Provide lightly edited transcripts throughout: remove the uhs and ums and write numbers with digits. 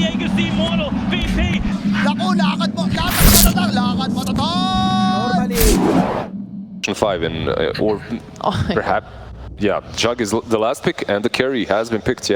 Diego si Immortal, VP. Naku, lakad mo Normally. 5 and or perhaps Jug is the last pick and the carry has been picked.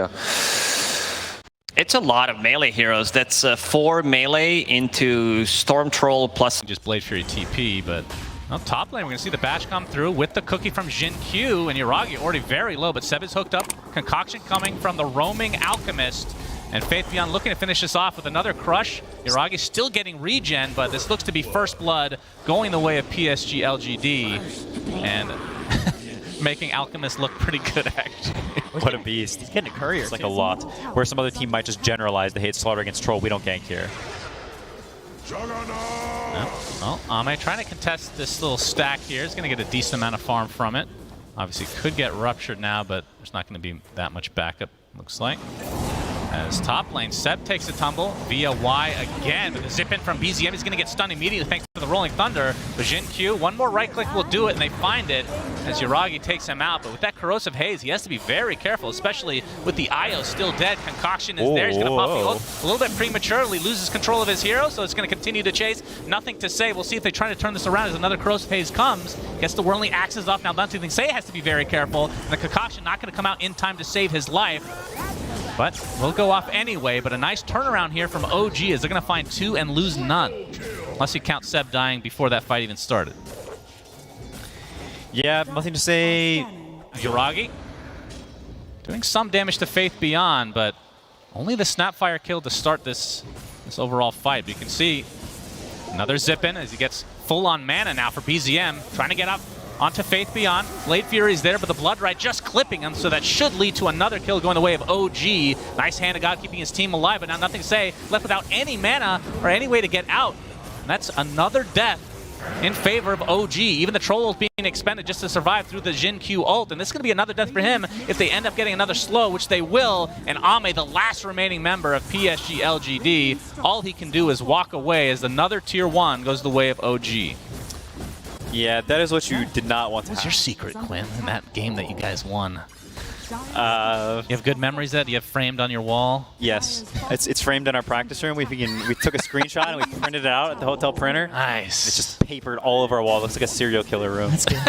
It's a lot of melee heroes. That's 4 melee into Storm Troll plus just Blade Fury TP, but well, top lane we're gonna see the bash come through with the cookie from Jin-Q, and Yuragi already very low, but Seb is hooked up. Concoction coming from the roaming Alchemist, and Faith Beyond looking to finish this off with another crush. Yuragi still getting regen, but this looks to be first blood going the way of PSG.LGD, and making Alchemist look pretty good actually. What a beast. He's getting a courier. It's like a lot. Where some other team might just generalize they hate slaughter against Troll, we don't gank here. Well, Ame trying to contest this little stack here. He's going to get a decent amount of farm from it. Obviously could get ruptured now, but there's not going to be that much backup, looks like. As top lane, Seb takes a tumble via Y again, but the zip in from BZM is going to get stunned immediately thanks to the Rolling Thunder. But Jin-Q, one more right click will do it, and they find it as Yuragi takes him out. But with that corrosive haze, he has to be very careful, especially with the Io still dead. Concoction is there. He's going to pop the ult a little bit prematurely, loses control of his hero, so it's going to continue to chase. Nothing to say. We'll see if they try to turn this around as another corrosive haze comes. Gets the whirling axes off. Now, nothing to say, has to be very careful. And the Concoction not going to come out in time to save his life. But we'll go off anyway, but a nice turnaround here from OG as they're going to find 2 and lose none. Unless you count Seb dying before that fight even started. Yeah, nothing to say. Yuragi doing some damage to Faith Beyond, but only the Snapfire kill to start this overall fight. But you can see another zip in as he gets full on mana now for BZM, trying to get up onto Faith Beyond. Blade Fury is there, but the Blood Right just clipping him, so that should lead to another kill going the way of OG. Nice hand of God keeping his team alive, but now nothing to say. Left without any mana or any way to get out. And that's another death in favor of OG. Even the Troll ult being expended just to survive through the Jin-Q ult. And this is going to be another death for him if they end up getting another slow, which they will. And Ame, the last remaining member of PSG.LGD, all he can do is walk away as another tier 1 goes the way of OG. Yeah, that is what you did not want to What's have. your secret, Quinn, in that game that you guys won? You Uh, have good memories that you have framed on your wall? yes, it's framed in our practice room. We took a screenshot and we printed it out at the hotel printer. Nice. It's just papered all over our wall. Looks like a serial killer room. That's good.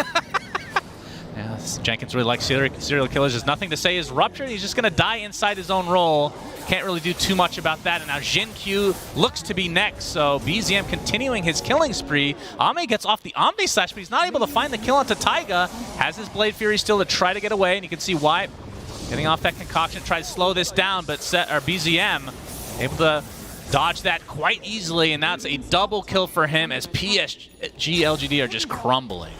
Yeah, Jenkins really likes serial killers. There's nothing to say is ruptured. He's just going to die inside his own role. Can't really do too much about that. And now Jin-Q looks to be next. So BZM continuing his killing spree. Ame gets off the Omni Slash, but he's not able to find the kill onto Taiga. Has his Blade Fury still to try to get away. And you can see why. Getting off that Concoction, try to slow this down, but BZM able to dodge that quite easily. And that's a double kill for him as PSG.LGD are just crumbling.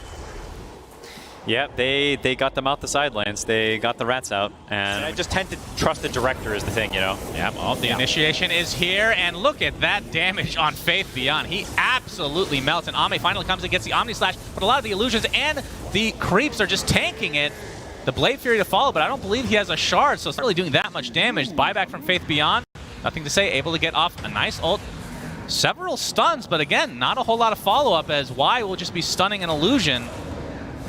Yeah, they got them out the sidelines. They got the rats out, and I just tend to trust the director is the thing, you know? Yeah, well, the initiation is here, and look at that damage on Faith Beyond. He absolutely melts, and Ame finally comes and gets the Omni Slash, but a lot of the illusions and the creeps are just tanking it. The Blade Fury to follow, but I don't believe he has a shard, so it's not really doing that much damage. Buyback from Faith Beyond, nothing to say, able to get off a nice ult. Several stuns, but again, not a whole lot of follow-up as Y will just be stunning an illusion.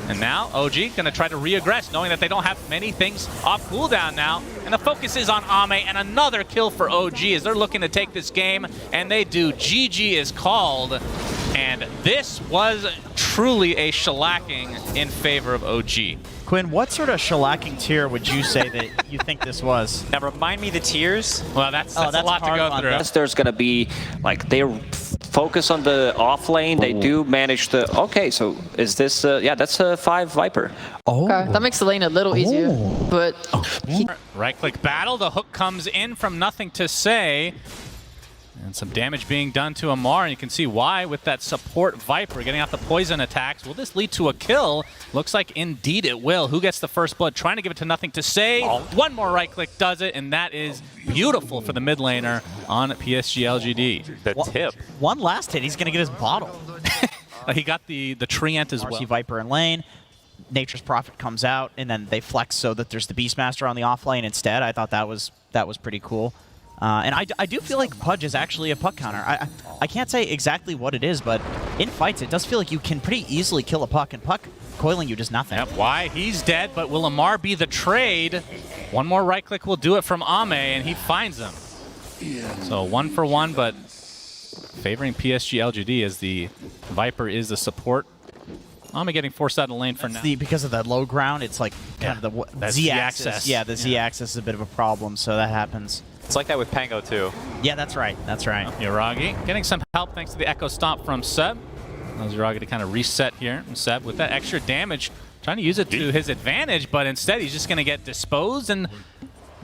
And now OG going to try to re-aggress, knowing that they don't have many things off cooldown now. And the focus is on Ame, and another kill for OG as they're looking to take this game, and they do. GG is called, and this was truly a shellacking in favor of OG. Quinn, what sort of shellacking tier would you say that you think this was? Now remind me the tiers. Well, that's a lot to go through. There's going to be, like, they focus on the off lane. They do manage to, okay, so is this, yeah, that's a 5 Viper. Oh. Okay, that makes the lane a little easier, but... Right-click battle, the hook comes in from nothing to say. And some damage being done to Amar, and you can see why with that support Viper getting out the poison attacks. Will this lead to a kill? Looks like indeed it will. Who gets the first blood? Trying to give it to nothing to say. One more right click does it, and that is beautiful for the mid laner on PSG.LGD. The tip. One last hit, he's going to get his bottle. He got the treant as well. RC Viper in lane. Nature's Prophet comes out, and then they flex so that there's the Beastmaster on the off lane instead. I thought that was pretty cool. And I do feel like Pudge is actually a puck counter. I can't say exactly what it is, but in fights it does feel like you can pretty easily kill a puck, and puck coiling you does nothing. Yep, why? He's dead, but will Amar be the trade? One more right click will do it from Ame, and he finds him. So 1 for 1, but favoring PSG.LGD as the Viper is the support. I'm getting forced out of the lane for now. Because of the low ground, it's like kind of the Z-axis. Yeah, the Z-axis is a bit of a problem, so that happens. It's like that with Pango too. Yeah, that's right. That's right. Yuragi getting some help thanks to the Echo Stomp from Seb. Allows Yuragi to kind of reset here. And Seb with that extra damage, trying to use it to his advantage, but instead he's just going to get disposed and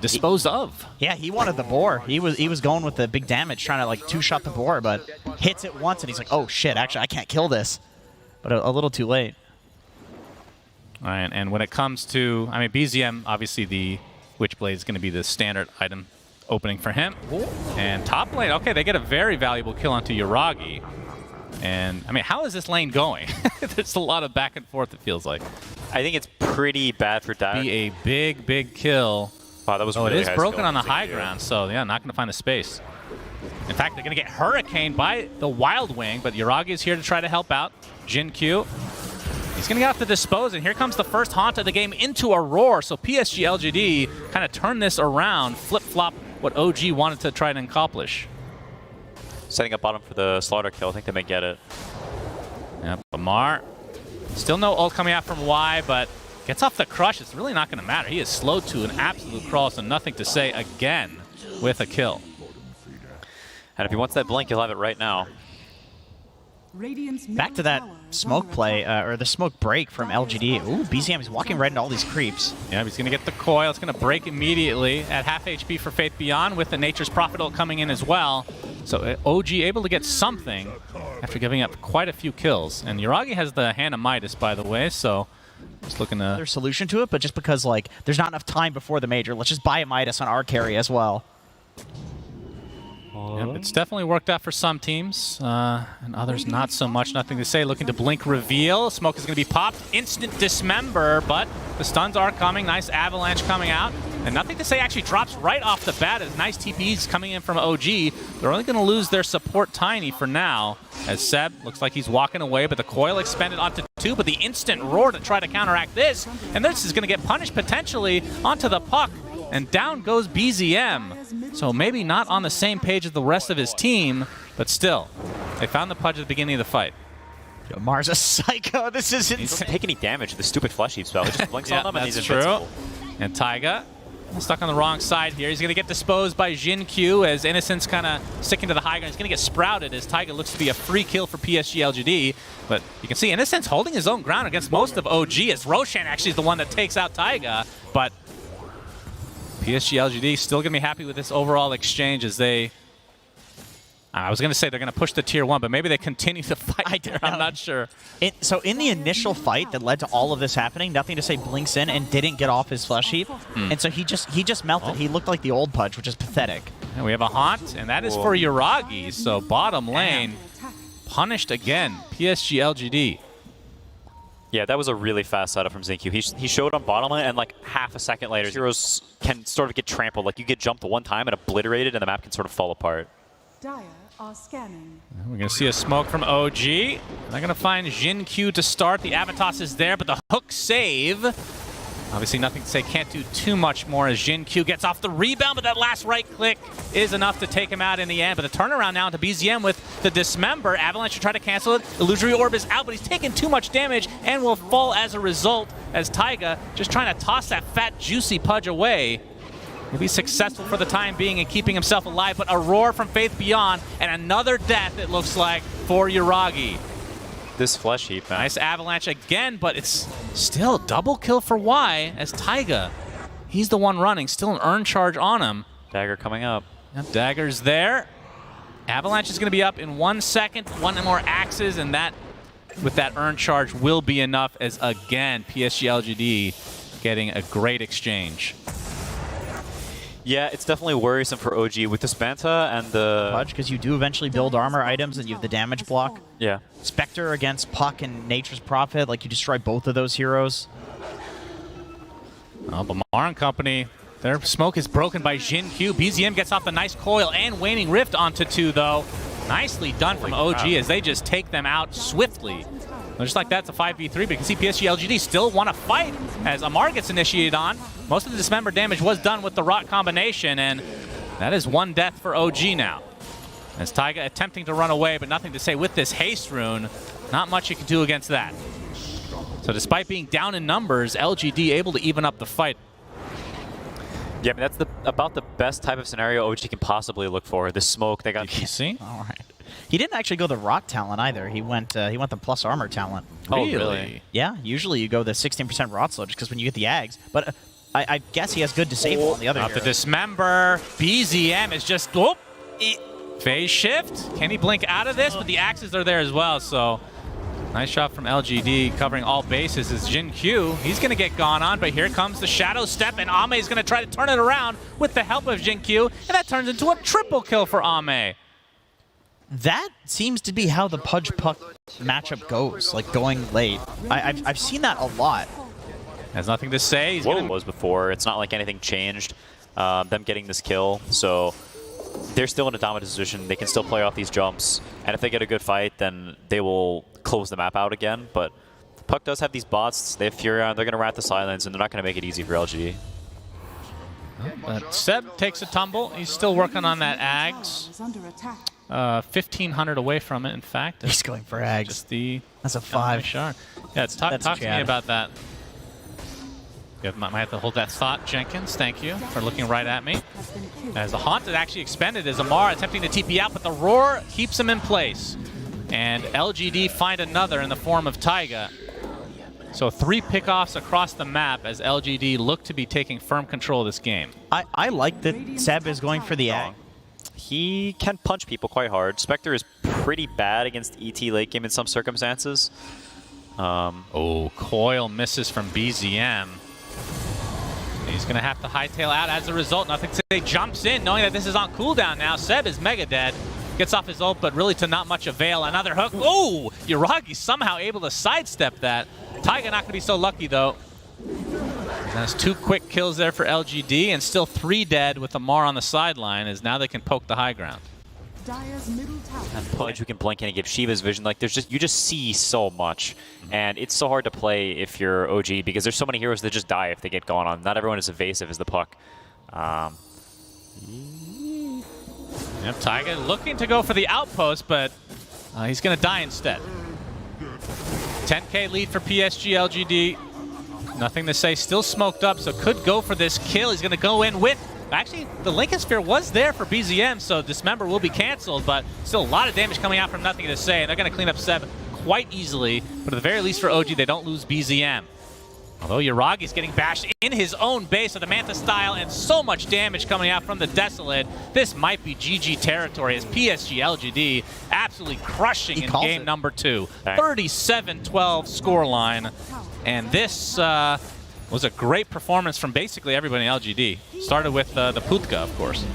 disposed of. Yeah, he wanted the boar. He was going with the big damage, trying to like two-shot the boar, but hits it once and he's like, oh shit, actually I can't kill this. But a little too late. All right, and when it comes to, I mean, BZM, obviously the Witchblade is going to be the standard item opening for him. And top lane, okay, they get a very valuable kill onto Yuragi. And, I mean, how is this lane going? There's a lot of back and forth, it feels like. I think it's pretty bad for Dagger. Be a big, big kill. Wow, that was really it is high broken skill on the high ground, so yeah, not going to find the space. In fact, they're going to get hurricaned by the Wild Wing, but Yuragi is here to try to help out. Jin Q. He's going to get off the dispose, and here comes the first haunt of the game into a roar. So PSG.LGD kind of turned this around, flip-flop what OG wanted to try and accomplish. Setting up bottom for the slaughter kill. I think they may get it. Yep, Lamar. Still no ult coming out from Y, but gets off the crush. It's really not going to matter. He is slowed to an absolute crawl, so nothing to say again with a kill. And if he wants that blink, he'll have it right now. Back to that smoke play, or the smoke break from LGD. Ooh, BZM is walking right into all these creeps. Yeah, he's going to get the coil. It's going to break immediately at half HP for Faith Beyond with the Nature's Prophet ult coming in as well. So OG able to get something after giving up quite a few kills. And Yuragi has the Hand of Midas, by the way, so just looking to... There's a solution to it, but just because, like, there's not enough time before the major, let's just buy a Midas on our carry as well. Yep, it's definitely worked out for some teams, and others not so much. Nothing to say. Looking to blink reveal. Smoke is going to be popped. Instant dismember, but the stuns are coming. Nice avalanche coming out. And nothing to say actually drops right off the bat as nice TPs coming in from OG. They're only going to lose their support Tiny for now, as Seb looks like he's walking away, but the coil expended onto 2, but the instant roar to try to counteract this. And this is going to get punished potentially onto the puck. And down goes BZM. So maybe not on the same page as the rest of his team, but still, they found the pudge at the beginning of the fight. Yo, Mars a psycho. This is insane. He doesn't take any damage with the stupid flesh heap spell. It just blinks on them and he's true. invincible. And Taiga stuck on the wrong side here. He's going to get disposed by Jin Q as Innocent's kind of sticking to the high ground. He's going to get sprouted as Taiga looks to be a free kill for PSG.LGD. But you can see Innocent's holding his own ground against most of OG as Roshan actually is the one that takes out Taiga. But PSG.LGD still going to be happy with this overall exchange as they... I was going to say they're going to push the tier 1, but maybe they continue to fight. I'm not sure. So in the initial fight that led to all of this happening, Nothing to Say blinks in and didn't get off his flesh heap. And so he just melted. He looked like the old Pudge, which is pathetic. And we have a haunt, and that is for Yuragi. So bottom lane, punished again. PSG.LGD. Yeah, that was a really fast setup from Zinq. He showed on bottom lane, and like half a second later, heroes can sort of get trampled. Like you get jumped one time and obliterated, and the map can sort of fall apart. Dire are scanning. We're going to see a smoke from OG. They're going to find Jin Q to start. The Avitas is there, but the hook save. Obviously, Nothing to Say can't do too much more as Jin Q gets off the rebound, but that last right click is enough to take him out in the end. But the turnaround now into BZM with the dismember. Avalanche should try to cancel it. Illusory Orb is out, but he's taking too much damage and will fall as a result as Taiga just trying to toss that fat, juicy Pudge away. He'll be successful for the time being in keeping himself alive, but a roar from Faith Beyond and another death, it looks like, for Yuragi. This flesh heap, man. Nice avalanche again, but it's still double kill for Y as Taiga. He's the one running, still an earn charge on him. Dagger coming up. Yep, Dagger's there. Avalanche is going to be up in 1 second. One more axes, and that, with that earn charge, will be enough as, again, PSG.LGD getting a great exchange. Yeah, it's definitely worrisome for OG with this Manta and the... Pudge, because you do eventually build armor items and you have the damage block. Yeah. Spectre against Puck and Nature's Prophet, like you destroy both of those heroes. Lamar and company, their smoke is broken by Jin Q. BZM gets off the nice coil and Waning Rift onto 2, though. Nicely done from OG as they just take them out swiftly. Just like that, it's a 5v3, but you can see PSG.LGD still want to fight as Amar gets initiated on. Most of the dismember damage was done with the Rot combination, and That is 1 death for OG now. As Taiga attempting to run away, but nothing to say with this haste rune. Not much you can do against that. So despite being down in numbers, LGD able to even up the fight. Yeah, I mean, that's about the best type of scenario OG can possibly look for. The smoke, they got... see? All right. He didn't actually go the rock talent either. He went the plus armor talent. Oh, really? Yeah, usually you go the 16% rot slow just because when you get the Ags. But I guess he has good disable on the other Not the hero. dismember. BZM is just... Whoop! Phase shift. Can he blink out of this? But the axes are there as well, so... Nice shot from LGD covering all bases is JinQ. He's going to get gone on, but here comes the shadow step, and Ame is going to try to turn it around with the help of JinQ, and that turns into a triple kill for Ame. That seems to be how the Pudge Puck matchup goes, like going late. I've seen that a lot. Has nothing to say. He's What it was before. It's not like anything changed. Them getting this kill, so they're still in a dominant position. They can still play off these jumps, and if they get a good fight, then they will close the map out again. But Puck does have these bots. They have Furion. They're going to rat the silence, and they're not going to make it easy for LGD. But Seb takes a tumble. He's still working on that Ags. Is under attack. 1,500 away from it, in fact. He's going for Ags. Just the That's a 5. shard. Yeah, talk to me about that. You might have to hold that thought, Jenkins. Thank you for looking right at me. As the Haunted actually expended as Amar attempting to TP out, but the Roar keeps him in place. And LGD find another in the form of Taiga. So 3 pickoffs across the map as LGD look to be taking firm control of this game. I like that Seb is going for the Ag. He can punch people quite hard. Spectre is pretty bad against ET late game in some circumstances. Oh, Coil misses from BZM. He's going to have to hightail out as a result. Nothing to say. Jumps in, knowing that this is on cooldown now. Seb is mega dead. Gets off his ult, but really to not much avail. Another hook. Oh! Yuragi somehow able to sidestep that. Taiga not going to be so lucky, though. That's 2 quick kills there for LGD, and still 3 dead with Amar on the sideline, as now they can poke the high ground. Dire's middle tower. And Pudge who can blink in and give Shiva's vision. Like you just see so much, and it's so hard to play if you're OG because there's so many heroes that just die if they get going on. Not everyone is evasive as the Puck. Yep, Taiga looking to go for the outpost, but he's going to die instead. 10k lead for PSG.LGD. Nothing to say. Still smoked up, so could go for this kill. He's going to go in with... Actually, the Lincoln Sphere was there for BZM, so Dismember will be canceled, but still a lot of damage coming out from Nothing to Say, and they're going to clean up Seb quite easily, but at the very least for OG, they don't lose BZM. Although Yuragi's getting bashed in his own base with the Manta style and so much damage coming out from the Desolate, this might be GG territory as PSG.LGD absolutely crushing in game number 2. 37-12 scoreline, and this was a great performance from basically everybody in LGD. Started with the Putka, of course.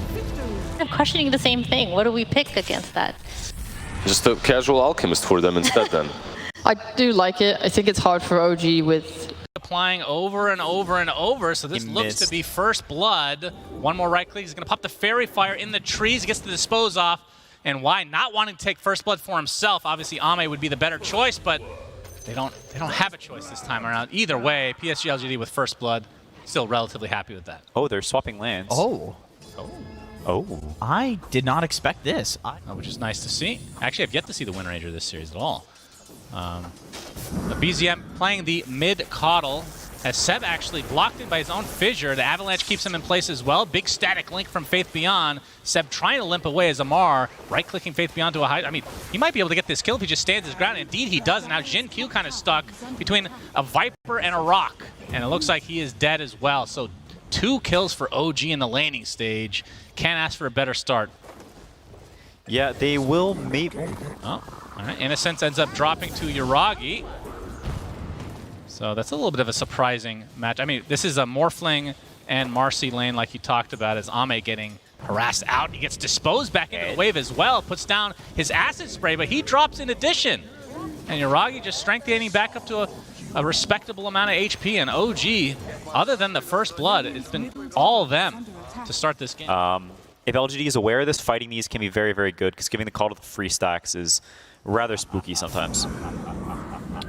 I'm questioning the same thing. What do we pick against that? Just a casual alchemist for them instead then. I do like it. I think it's hard for OG with... Applying over and over and over, so this looks to be first blood. One more right click, he's gonna pop the Fairy Fire in the trees, he gets to dispose off. And why not wanting to take first blood for himself? Obviously Ame would be the better choice, but they don't have a choice this time around. Either way, PSG.LGD with first blood, still relatively happy with that. Oh, they're swapping lands. Oh. Oh. I did not expect this. Which is nice to see. Actually, I've yet to see the Wind Ranger this series at all. The BZM playing the mid-coddle as Seb actually blocked in by his own fissure. The Avalanche keeps him in place as well. Big static link from Faith Beyond. Seb trying to limp away as Amar right-clicking Faith Beyond to a high... I mean, he might be able to get this kill if he just stands his ground. Indeed, he does. And now JinQ kind of stuck between a Viper and a Rock. And it looks like he is dead as well. So 2 kills for OG in the laning stage. Can't ask for a better start. Yeah, they will maybe... Oh, all right. Innocence ends up dropping to Yuragi. So that's a little bit of a surprising match. I mean, this is a Morphling and Marcy lane like you talked about as Ame getting harassed out. He gets disposed back into the wave as well. Puts down his acid spray, but he drops in addition. And Yuragi just strength gaining back up to a respectable amount of HP. And OG, other than the first blood, it's been all of them to start this game. If LGD is aware of this, fighting these can be very, very good because giving the call to the free stacks is rather spooky sometimes.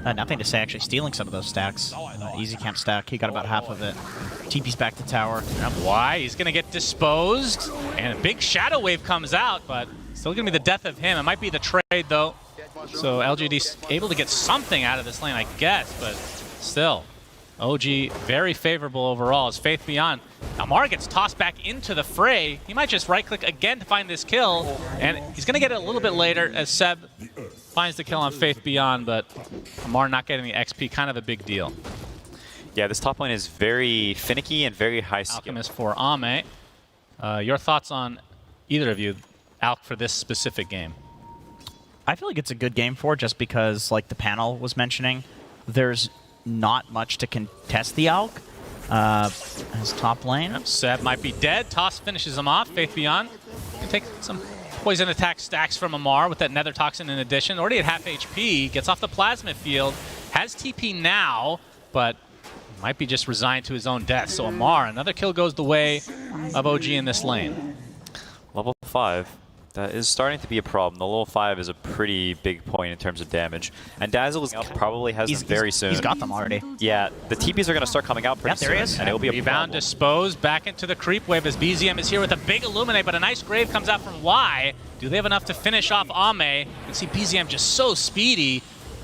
Nothing to say, actually stealing some of those stacks. Easy camp stack, he got about half of it. TP's back to tower. Why? He's going to get disposed, and a big shadow wave comes out, but still going to be the death of him. It might be the trade, though. So LGD's able to get something out of this lane, I guess, but still. OG very favorable overall as Faith Beyond. Amar gets tossed back into the fray. He might just right-click again to find this kill, and he's going to get it a little bit later as Seb finds the kill on Faith Beyond, but Amar not getting the XP, kind of a big deal. Yeah, this top lane is very finicky and very high skill. Alchemist for Ame. Your thoughts on either of you, Alk, for this specific game? I feel like it's a good game for, just because, like the panel was mentioning, there's not much to contest the Alk as top lane. Yep, Seb might be dead. Toss finishes him off. Faith Beyond can take some poison attack stacks from Amar with that Nether Toxin in addition. Already at half HP, gets off the plasma field, has TP now, but might be just resigned to his own death. So Amar, another kill goes the way of OG in this lane. Level 5. That is starting to be a problem. The level 5 is a pretty big point in terms of damage. And Dazzle probably has them very soon. He's got them already. Yeah, the TPs are going to start coming out pretty soon. There he is. And it'll be a Rebound problem. disposed back into the creep wave as BZM is here with a big Illuminate, but a nice grave comes out from Y. Do they have enough to finish off Ame? You can see BZM just so speedy.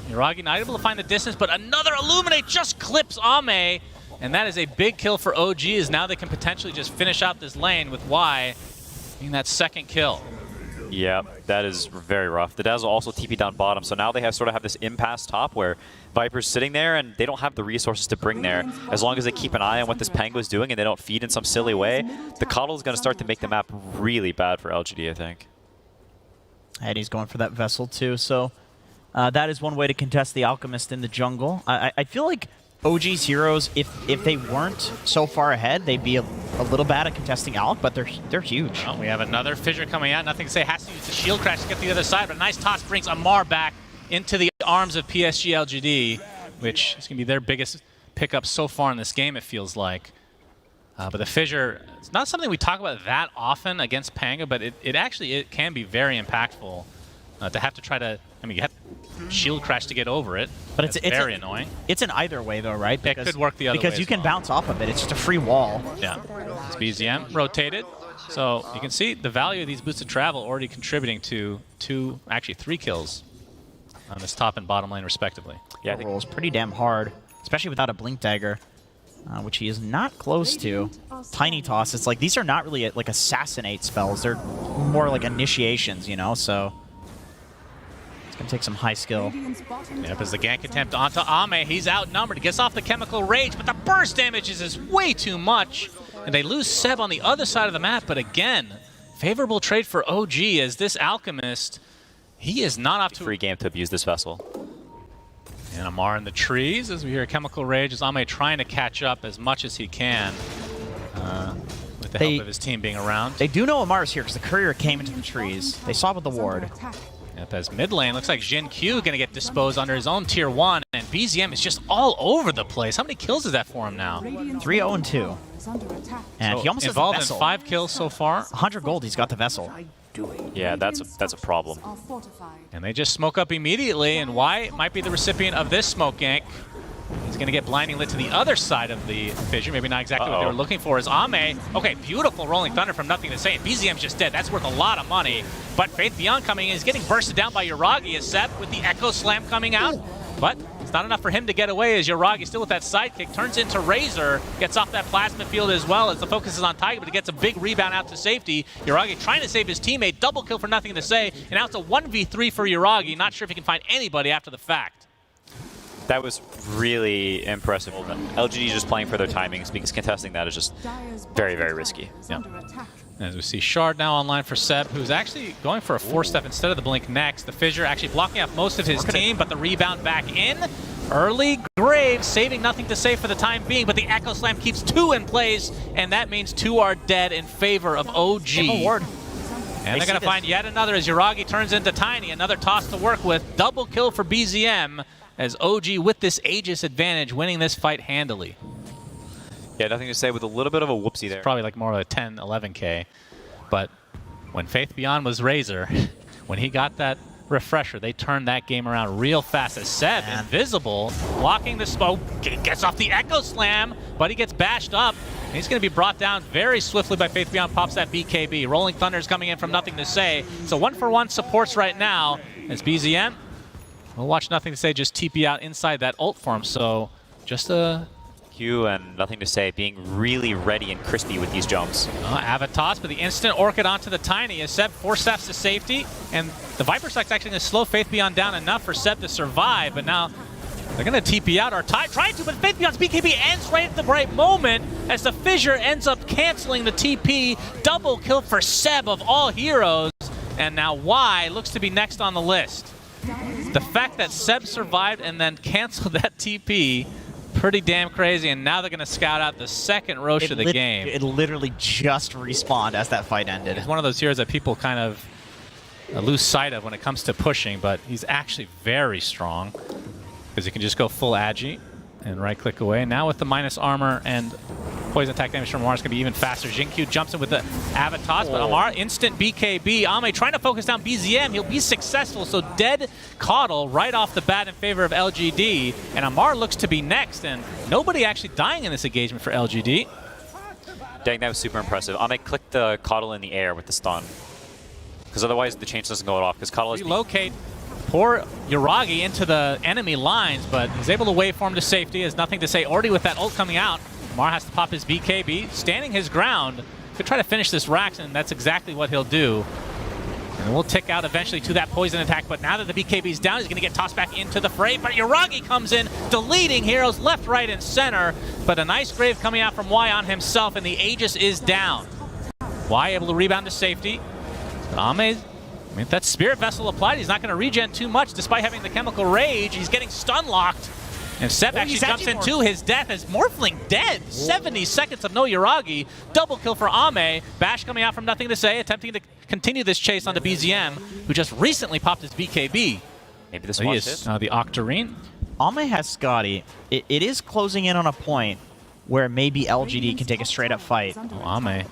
Yuragi not able to find the distance, but another Illuminate just clips Ame. And that is a big kill for OG, as now they can potentially just finish out this lane with Y getting that second kill. Yeah, that is very rough. The Dazzle also TP down bottom, so now they sort of have this impasse top where Viper's sitting there and they don't have the resources to bring there. As long as they keep an eye on what this Penguin's doing and they don't feed in some silly way, the Coddle is going to start to make the map really bad for LGD, I think. And he's going for that Vessel too, so that is one way to contest the Alchemist in the jungle. I feel like OG's heroes, if they weren't so far ahead, they'd be a little bad at contesting Alk, but they're huge. Oh, we have another fissure coming out. Nothing to say. Has to use the shield crash to get the other side, but a nice toss brings Amar back into the arms of PSG.LGD, which is going to be their biggest pickup so far in this game, it feels like. But the fissure, it's not something we talk about that often against Panga, but it can be very impactful to have to try to, I mean, you have shield crash to get over it. But it's very annoying. It's an either way though, right? Because, it could work the other way because you can bounce off of it. It's just a free wall. Yeah. It's BZM rotated. So you can see the value of these boots of travel already contributing to actually 3 kills on this top and bottom lane respectively. Yeah, the rolls pretty damn hard, especially without a blink dagger, which he is not close to. Tiny toss. It's like these are not really like assassinate spells. They're more like initiations, you know. So gonna take some high skill. Yep, as the gank attempt onto Ame, he's outnumbered. He gets off the chemical rage, but the burst damage is way too much. And they lose Seb on the other side of the map, but again, favorable trade for OG as this Alchemist, he is not off to free game to abuse this Vessel. And Amar in the trees as we hear chemical rage as Ame trying to catch up as much as he can. With the help of his team being around. They do know Amar's here because the courier came into the trees. They saw with the ward. Yep, as mid lane, looks like Jin-Q going to get disposed under his own tier 1, and BZM is just all over the place. How many kills is that for him now? 3-0-2. And so he almost involved has the in Vessel. 5 kills so far. 100 gold, he's got the Vessel. Yeah, that's a problem. And they just smoke up immediately, and Y might be the recipient of this smoke gank. He's going to get blinding lit to the other side of the fissure. Maybe not exactly what they were looking for. Is Ame. Okay, beautiful rolling thunder from nothing to say. And BZM's just dead. That's worth a lot of money. But Faith Beyond coming in is getting bursted down by Yuragi as Seb with the Echo Slam coming out. But it's not enough for him to get away as Yuragi still with that sidekick. Turns into Razor. Gets off that plasma field as well as the focus is on Tiger, but he gets a big rebound out to safety. Yuragi trying to save his teammate. Double kill for nothing to say. And now it's a 1v3 for Yuragi. Not sure if he can find anybody after the fact. That was really impressive. LGD just playing for their timings because contesting that is just very, very risky. Yeah. As we see Shard now online for Seb, who's actually going for a 4-step instead of the blink next. The fissure actually blocking off most of his team, but the rebound back in. Early Graves saving nothing to say for the time being, but the Echo Slam keeps 2 in place, and that means 2 are dead in favor of OG. And they're going to find yet another as Yuragi turns into Tiny. Another toss to work with. Double kill for BZM as OG with this Aegis advantage winning this fight handily. Yeah, nothing to say with a little bit of a whoopsie there. Probably like more of a 10, 11K. But when Faith Beyond was Razor, when he got that refresher. They turned that game around real fast as Seb, invisible, blocking the smoke, gets off the Echo Slam, but he gets bashed up. And he's going to be brought down very swiftly by Faith Beyond, pops that BKB. Rolling Thunder is coming in from Nothing to Say. So 1-for-1 supports right now as BZM. We'll watch Nothing to Say just TP out inside that ult for him. So just a... Q and Nothing to Say being really ready and crispy with these jumps. Avatos, but the instant Orchid onto the Tiny as Seb 4 steps to safety. And the Viper Suck's actually going to slow Faith Beyond down enough for Seb to survive. But now they're going to TP out or trying to, but Faith Beyond's BKB ends right at the right moment as the Fissure ends up canceling the TP. Double kill for Seb of all heroes. And now Y looks to be next on the list. The fact that Seb survived and then canceled that TP, pretty damn crazy, and now they're going to scout out the second Roche of the game. It literally just respawned as that fight ended. He's one of those heroes that people kind of lose sight of when it comes to pushing, but he's actually very strong because he can just go full agi and right-click away. Now with the minus armor and poison attack damage from Amar, it's going to be even faster. Jinkyu jumps in with the Avatos, but Amar, instant BKB. Ame trying to focus down BZM. He'll be successful, so dead Caudle right off the bat in favor of LGD, and Amar looks to be next, and nobody actually dying in this engagement for LGD. Dang, that was super impressive. Ame clicked the Caudle in the air with the stun, because otherwise the chain doesn't go off, because Caudle is... Relocate poor Yuragi into the enemy lines, but he's able to waveform to safety. Has Nothing to Say already with that ult coming out. Amar has to pop his BKB, standing his ground. Could try to finish this Rax, and that's exactly what he'll do. And we'll tick out eventually to that poison attack, but now that the BKB's down, he's going to get tossed back into the fray. But Yuragi comes in, deleting heroes left, right, and center. But a nice grave coming out from Y on himself, and the Aegis is down. Y able to rebound to safety. But Ame, I mean, if that Spirit Vessel applied, he's not going to regen too much despite having the Chemical Rage. He's getting stun locked. And Seb actually jumps into his death as Morphling dead. 70 seconds of no Yuragi. Double kill for Ame. Bash coming out from Nothing to Say, attempting to continue this chase onto BZM, who just recently popped his BKB. Maybe this was it. The Octarine. Ame has Scotty. It is closing in on a point where maybe LGD can take a straight-up fight. Ame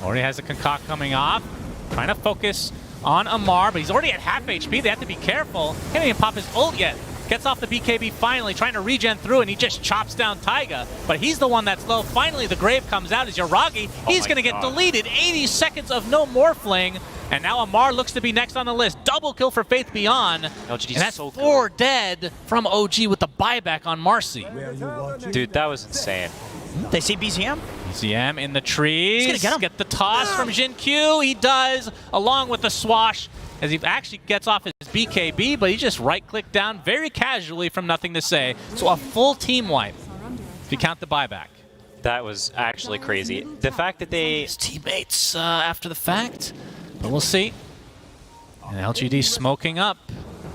already has a concoct coming off. Trying to focus on Amar, but he's already at half HP. They have to be careful. Can't even pop his ult yet. Gets off the BKB finally, trying to regen through, and he just chops down Taiga. But he's the one that's low. Finally, the grave comes out as Yuragi. He's going to get deleted. 80 seconds of no Morphling. And now Amar looks to be next on the list. Double kill for Faith Beyond. LGD's and that's so 4 dead from OG with the buyback on Marcy. Dude, that was insane. They see BZM? BZM in the trees. He's gonna get him. The toss from Jinkyu. He does, along with the swash, as he actually gets off his BKB, but he just right-clicked down very casually from Nothing to Say. So a full team wipe, if you count the buyback. That was actually crazy. The fact that they... His teammates after the fact, but we'll see. And LGD smoking up.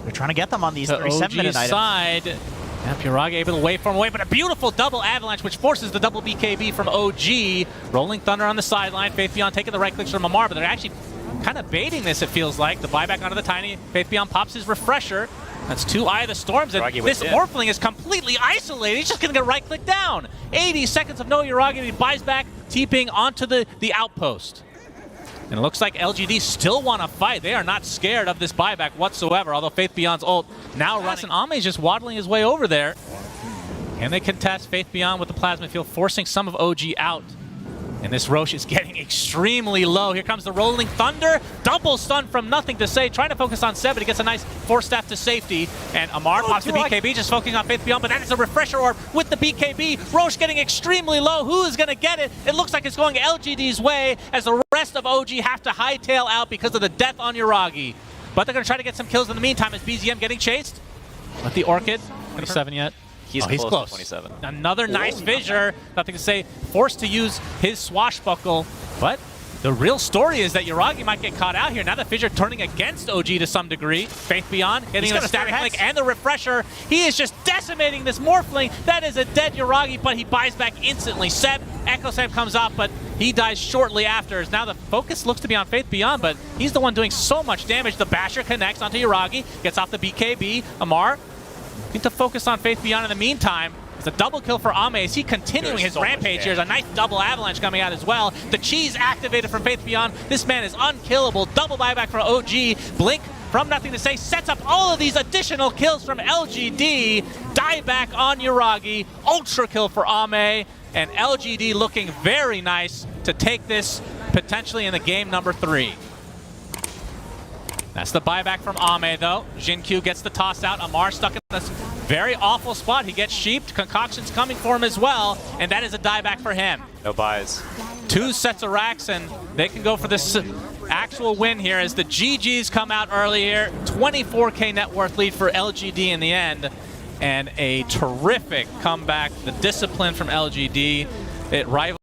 They're trying to get them on these the 37-minute items. side. Yep, Yuragi able to waveform away, but a beautiful double avalanche, which forces the double BKB from OG. Rolling Thunder on the sideline. Faith Beyond taking the right clicks from Amar, but they're actually kind of baiting this, it feels like. The buyback onto the Tiny. Faith Beyond pops his refresher. That's 2 Eye of the Storms, and this Morphling is completely isolated. He's just going to get right-click down. 80 seconds of no Yuragi, and he buys back, TPing onto the outpost. And it looks like LGD still want to fight. They are not scared of this buyback whatsoever, although Faith Beyond's ult now running. And Ame's just waddling his way over there. Can they contest Faith Beyond with the Plasma Field, forcing some of OG out? And this Roche is getting extremely low. Here comes the Rolling Thunder. Double stun from Nothing to Say. Trying to focus on Seb, but he gets a nice 4-staff to safety. And Amar pops the BKB, just focusing on Faith Beyond, but that is a refresher orb with the BKB. Roche getting extremely low. Who is going to get it? It looks like it's going LGD's way as the rest of OG have to hightail out because of the death on Yuragi. But they're going to try to get some kills in the meantime as BZM getting chased. With the Orchid. 27 yet. He's close to 27. Another nice fissure. Nothing to Say. Forced to use his swashbuckle. But the real story is that Yuragi might get caught out here. Now the fissure turning against OG to some degree. Faith Beyond getting a static link and the refresher. He is just decimating this Morphling. That is a dead Yuragi, but he buys back instantly. Seb, Echo Seb comes up, but he dies shortly after. As now the focus looks to be on Faith Beyond, but he's the one doing so much damage. The Basher connects onto Yuragi, gets off the BKB. Amar need to focus on Faith Beyond in the meantime. It's a double kill for Ame as he continuing his rampage here. There's a nice double avalanche coming out as well. The cheese activated from Faith Beyond. This man is unkillable. Double buyback for OG. Blink from nothing to say, sets up all of these additional kills from LGD. Dieback on Yuragi, ultra kill for Ame, and LGD looking very nice to take this potentially in the game number 3. That's the buyback from Ame, though. Jinkyu gets the toss out. Amar stuck in this very awful spot. He gets sheeped. Concoction's coming for him as well, and that is a dieback for him. No buys. 2 sets of racks, and they can go for this actual win here as the GGs come out early here. 24K net worth lead for LGD in the end, and a terrific comeback. The discipline from LGD, it rivals.